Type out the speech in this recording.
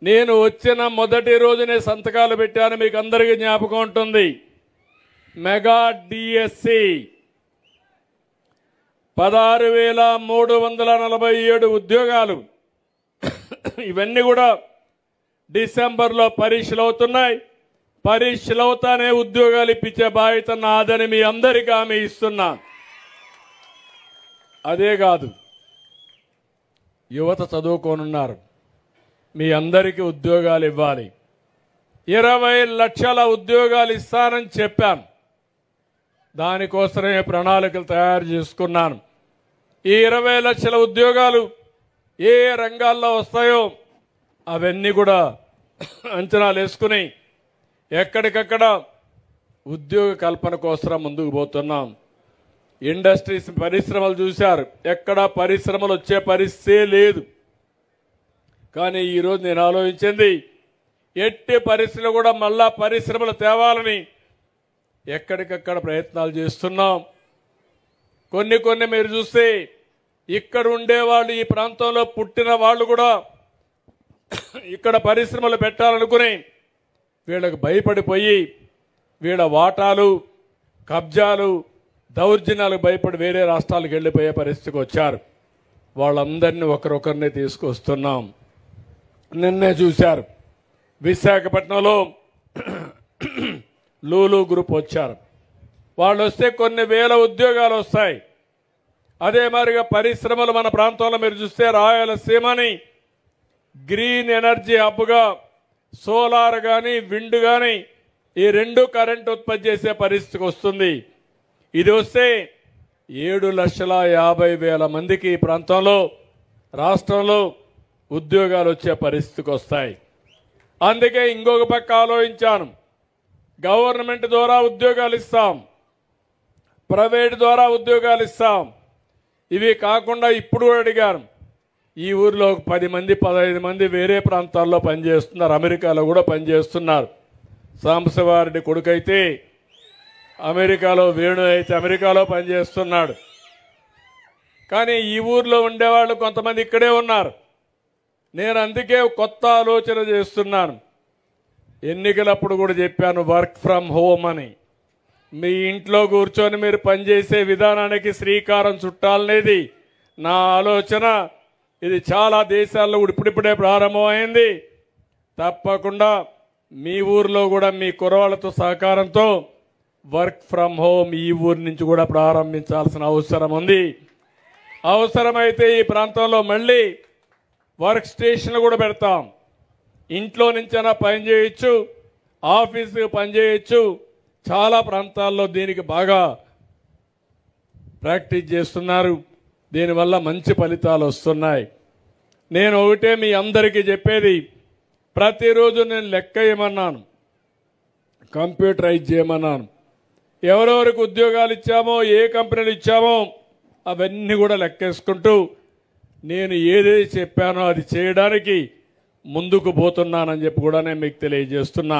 నేను వచ్చిన మొదటి రోజునే సంతకాలు పెట్టాను, మీకు అందరికీ జ్ఞాపకం ఉంటుంది. మెగా డిఎస్సి 16,347 ఉద్యోగాలు. ఇవన్నీ కూడా డిసెంబర్లో పరీక్షలు అవుతున్నాయి. పరీక్షలు అవుతానే ఉద్యోగాలు ఇప్పించే బాధ్యత నాదని మీ అందరికీ హామీ ఇస్తున్నా. అదే కాదు, యువత చదువుకోనున్నారు, మీ అందరికీ ఉద్యోగాలు ఇవ్వాలి. 20 లక్షల ఉద్యోగాలు ఇస్తానని చెప్పాను. దానికోసమే ప్రణాళికలు తయారు చేసుకున్నాను. ఈ 20 లక్షల ఉద్యోగాలు ఏ రంగాల్లో వస్తాయో అవన్నీ కూడా అంచనాలు వేసుకుని ఎక్కడికక్కడ ఉద్యోగ కల్పన కోసం ముందుకు పోతున్నాం. ఇండస్ట్రీస్, పరిశ్రమలు చూశారు, ఎక్కడ పరిశ్రమలు వచ్చే పరిస్థితే లేదు. కానీ ఈరోజు నేను ఆలోచించింది, ఎట్టి పరిస్థితులు కూడా మళ్ళా పరిశ్రమలు తేవాలని ఎక్కడికక్కడ ప్రయత్నాలు చేస్తున్నాం. కొన్ని మీరు చూస్తే ఇక్కడ ఉండేవాళ్ళు, ఈ ప్రాంతంలో పుట్టిన వాళ్ళు కూడా ఇక్కడ పరిశ్రమలు పెట్టాలనుకుని వీళ్ళకు భయపడిపోయి వీళ్ళ వాటాలు, కబ్జాలు, దౌర్జన్యాలకు భయపడి వేరే రాష్ట్రాలకు వెళ్ళిపోయే పరిస్థితికి వచ్చారు. వాళ్ళందరినీ ఒకరొకరిని తీసుకొస్తున్నాం. నిన్నే చూశారు, విశాఖపట్నంలో లూలు గ్రూప్ వచ్చారు. వాళ్ళు వస్తే కొన్ని వేల ఉద్యోగాలు వస్తాయి. అదే మాదిరిగా పరిశ్రమలు మన ప్రాంతంలో మీరు చూస్తే రాయలసీమని గ్రీన్ ఎనర్జీ హబ్గా సోలార్ కానీ విండ్ కానీ ఈ రెండు కరెంట్ ఉత్పత్తి చేసే పరిస్థితికి వస్తుంది. ఇది వస్తే 7,50,000 మందికి ఈ ప్రాంతంలో, రాష్ట్రంలో ఉద్యోగాలు వచ్చే పరిస్థితికి వస్తాయి. అందుకే ఇంకొక పక్క ఆలోచించాను, గవర్నమెంట్ ద్వారా ఉద్యోగాలు ఇస్తాం, ప్రైవేట్ ద్వారా ఉద్యోగాలు ఇస్తాం. ఇవి కాకుండా ఇప్పుడు అడిగాను, ఈ ఊరిలో 10 మంది 15 మంది వేరే ప్రాంతాల్లో పనిచేస్తున్నారు, అమెరికాలో కూడా పనిచేస్తున్నారు. సాంబశివారెడ్డి కొడుకైతే అమెరికాలో, వేణు అయితే అమెరికాలో పనిచేస్తున్నాడు. కానీ ఈ ఊర్లో ఉండేవాళ్ళు కొంతమంది ఇక్కడే ఉన్నారు. నేను అందుకే కొత్త ఆలోచన చేస్తున్నాను. ఎన్నికలప్పుడు కూడా చెప్పాను, వర్క్ ఫ్రమ్ హోమ్ అని. మీ ఇంట్లో కూర్చొని మీరు పనిచేసే విధానానికి శ్రీకారం చుట్టాలనేది నా ఆలోచన. ఇది చాలా దేశాల్లో ఇప్పుడిప్పుడే ప్రారంభమైంది. తప్పకుండా మీ ఊర్లో కూడా మీ కుర్రవాళ్ళతో సహకారంతో వర్క్ ఫ్రమ్ హోమ్ ఈ ఊరి నుంచి కూడా ప్రారంభించాల్సిన అవసరం ఉంది. అవసరమైతే ఈ ప్రాంతంలో మళ్ళీ వర్క్ స్టేషన్లు కూడా పెడతాం. ఇంట్లో నుంచైనా పని చేయొచ్చు, ఆఫీసుకి పని చేయొచ్చు. చాలా ప్రాంతాల్లో దీనికి బాగా ప్రాక్టీస్ చేస్తున్నారు. దీనివల్ల మంచి ఫలితాలు వస్తున్నాయి. నేను ఒకటే మీ అందరికీ చెప్పేది, ప్రతిరోజు నేను లెక్క వేయమన్నాను, కంప్యూటరైజ్ చేయమన్నాను. ఎవరెవరికి ఉద్యోగాలు ఇచ్చామో, ఏ కంపెనీలు ఇచ్చామో అవన్నీ కూడా లెక్కేసుకుంటూ నేను ఏదైతే చెప్పానో అది చేయడానికి ముందుకు పోతున్నానని చెప్పి కూడా నేను మీకు తెలియజేస్తున్నా.